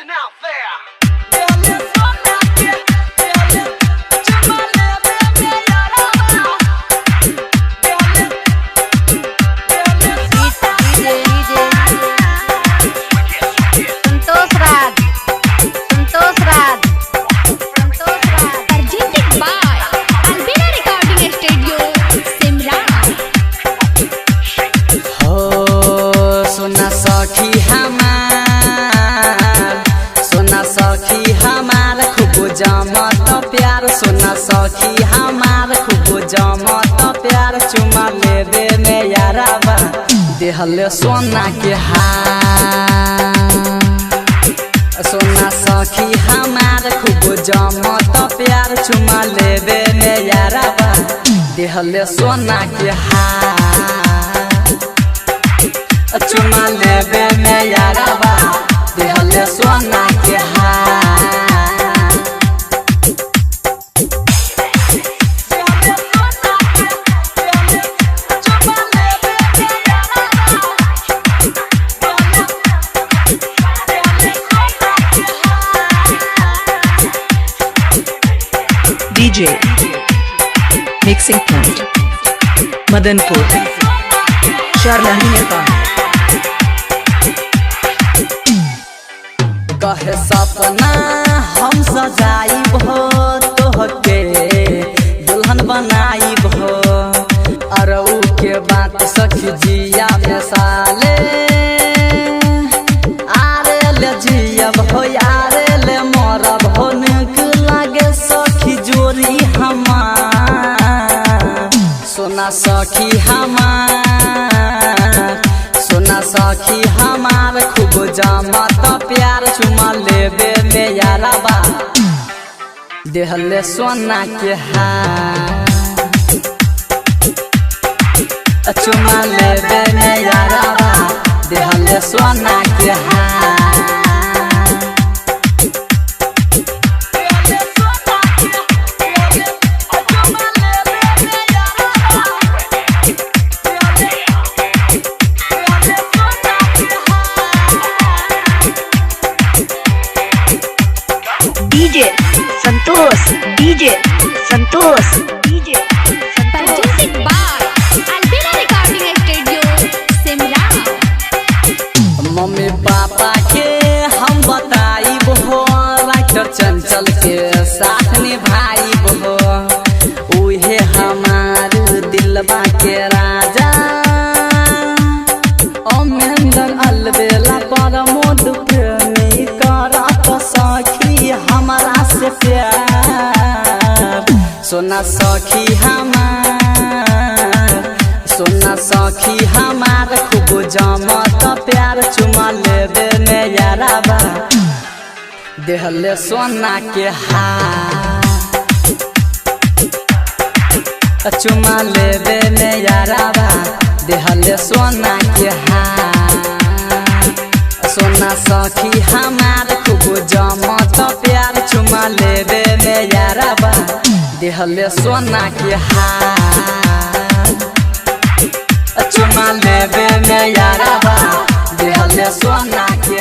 attention out there. जमत प्यार सोना सखी हमार खूब जमत प्यार चुमा लेबे में याराबा देहले सोना के हार सोना सखी हमार खूब जमत प्यार चुमा लेबे में याराबा देहले सोना के हार चुमा लेबे में याराबा देहले सोना के हार DJ Mixing Point Madanpur Sharlahi Nepal कहे सपना हम सजाइब हो तोहके दुल्हन बनाइब हो अरऊ के बात सखी जिया में साले आरे ले जियब हो यारे ले मरब हो निक लागे सखी जोरी हमार सोना सखी हमार सोना सखी हमार खूब जमत प्यार चुमा लेबे में याराबा देहले सोना के हार चुमा लेबे में याराबा देहले सोना के हार DJ Santosh DJ Santosh DJ Purchasing by Albina Recording Studio Simla mummy papa के हम बताइब हो राइटर चंचल के साथ निभाइब हो उहे हमार दिलबा के राजा अमेंदर अलबेला प्रमोद प्रेमी करत सखी हमारा से प्यार सोना सखी हमार सोना सखी हमार खूब जमत प्यार चुमा लेबे में याराबा देहले सोना के हार चुमा लेबे में याराबा देहले सोना के हार सोना सखी हमार खूब जमत प्यार चुमा लेबे में याराबा देहले सोना के हार चुमा लेबे में याराबा देहले सोना के